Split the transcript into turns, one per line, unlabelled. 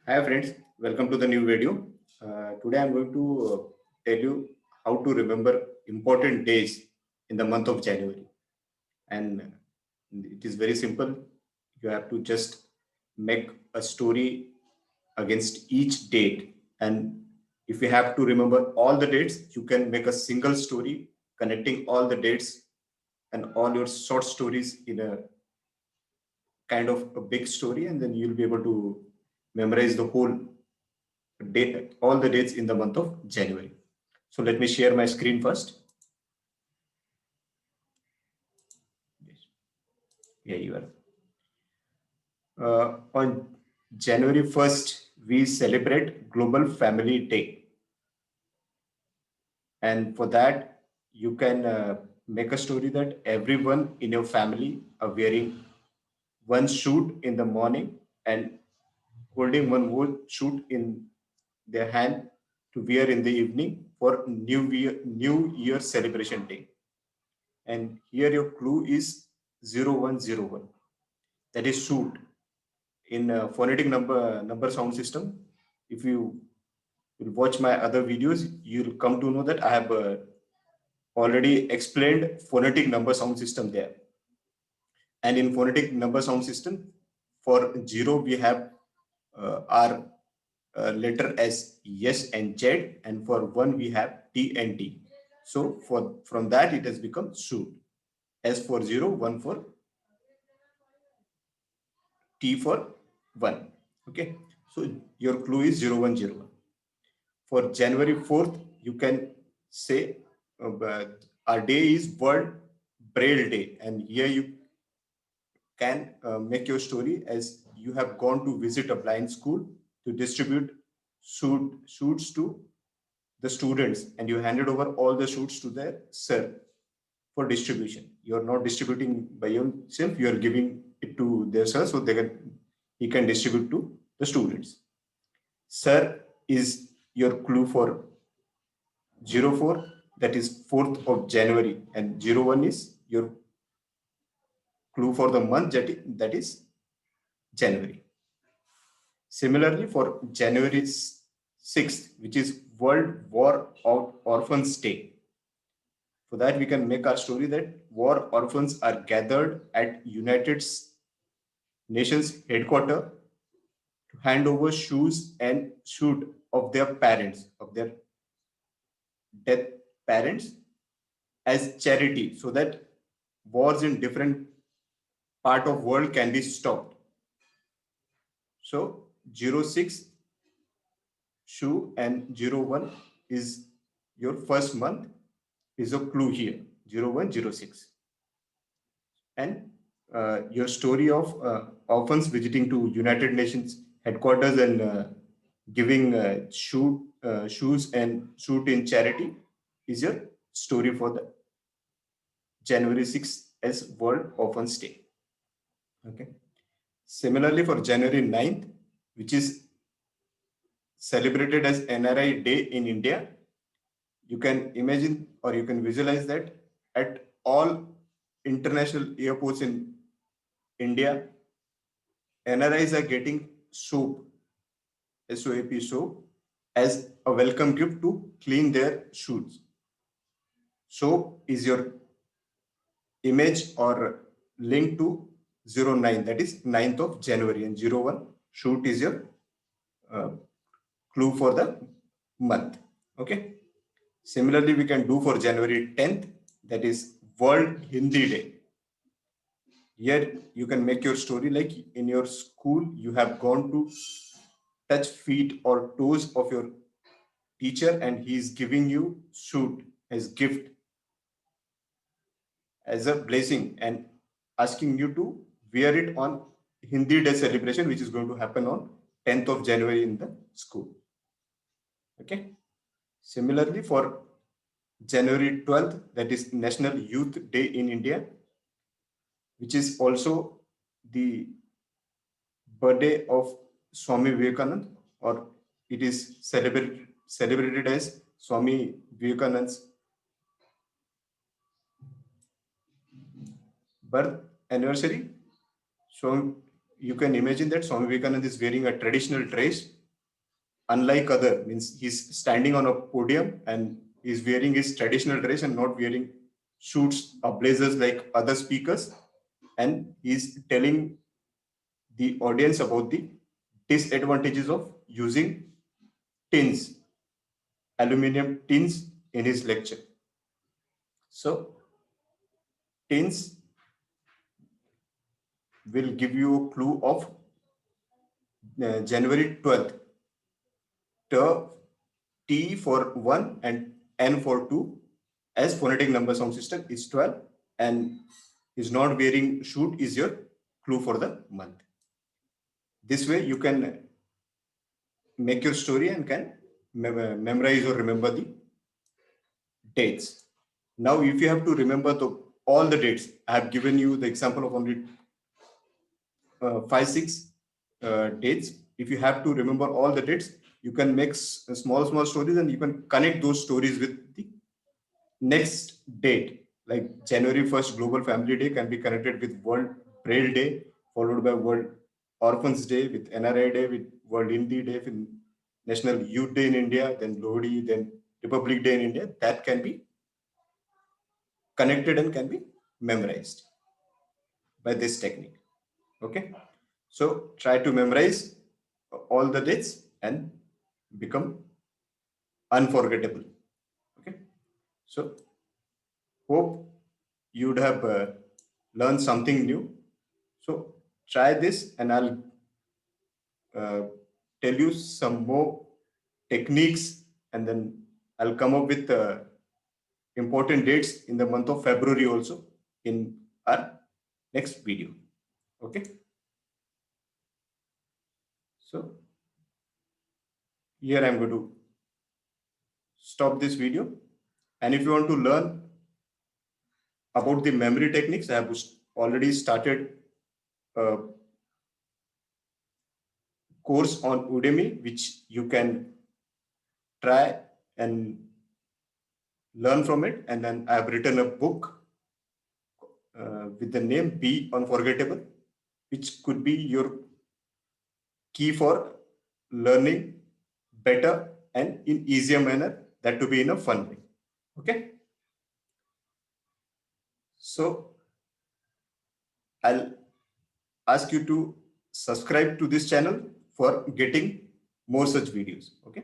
Hi friends, welcome to the new video. Today I'm going to tell you how to remember important days in the month of January. And it is very simple. You have to just make a story against each date. And if you have to remember all the dates, you can make a single story connecting all the dates and all your short stories in a kind of a big story. And then you'll be able to memorize the whole date, all the dates in the month of January. So let me share my screen first. Yes. Here you are. On January 1st, we celebrate Global Family Day. And for that, you can make a story that everyone in your family are wearing one suit in the morning and holding one more suit in their hand to wear in the evening for New Year celebration day. And here your clue is 0101. That is suit. In phonetic number sound system, if you will watch my other videos, you'll come to know that I have already explained phonetic number sound system there. And in phonetic number sound system, for 0, we have our letter as yes and z, and for 1, we have t and d. So from that, it has become suit. S for 0, 1 for T for 1. Okay. So your clue is 0101. For January 4th, you can say our day is World Braille Day. And here you can make your story as you have gone to visit a blind school to distribute suits to the students, and you handed over all the suits to their sir for distribution. You're not distributing by yourself, you are giving it to their sir so he can distribute to the students. Sir is your clue for 04, that is 4th of January, and 01 is your clue for the month, that is January. Similarly, for January 6th, which is World War Orphans Day, for that we can make our story that war orphans are gathered at United Nations headquarters to hand over shoes and suit of their parents, of their dead parents, as charity, so that wars in different part of world can be stopped. So 06 shoe and 01 is your first month, is a clue here, 0106. And your story of orphans visiting to United Nations headquarters and giving shoes and suit in charity is your story for the January 6th as World Orphans Day. Okay. Similarly, for January 9th, which is celebrated as NRI Day in India, you can imagine or you can visualize that at all international airports in India, NRIs are getting soap, SOAP soap, as a welcome gift to clean their shoes. Soap is your image or link to 09, that is 9th of January, and 01 shoot is your uh, clue for the month. Okay. Similarly, we can do for January 10th, that is World Hindi Day. Here you can make your story like in your school, you have gone to touch feet or toes of your teacher and he is giving you suit as gift, as a blessing, and asking you to wear it on Hindi Day celebration, which is going to happen on 10th of January in the school. Okay. Similarly, for January 12th, that is National Youth Day in India, which is also the birthday of Swami Vivekananda, or it is celebrated as Swami Vivekananda's birth anniversary. So you can imagine that Swami Vivekananda is wearing a traditional dress, unlike other, means he's standing on a podium and he's wearing his traditional dress and not wearing suits or blazers like other speakers. And he's telling the audience about the disadvantages of using tins, aluminum tins in his lecture. So tins will give you a clue of January 12th. T for 1 and N for 2 as phonetic number sound system is 12, and is not wearing shoot is your clue for the month. This way you can make your story and can memorize or remember the dates. Now, if you have to remember all the dates, I have given you the example of only 5-6 dates. If you have to remember all the dates, you can make small stories and you can connect those stories with the next date. Like January 1st, Global Family Day can be connected with World Braille Day, followed by World Orphans Day, with NRI Day, with World Hindi Day, with National Youth Day in India, then Lohri, then Republic Day in India. That can be connected and can be memorized by this technique. Okay, so try to memorize all the dates and become unforgettable. Okay, so hope you'd have learned something new. So try this, and I'll tell you some more techniques, and then I'll come up with important dates in the month of February also in our next video. Okay. So here I'm going to stop this video. And if you want to learn about the memory techniques, I have already started a course on Udemy, which you can try and learn from it. And then I have written a book with the name Be Unforgettable, which could be your key for learning better and in easier manner, that to be in a fun way. Okay. So I'll ask you to subscribe to this channel for getting more such videos. Okay.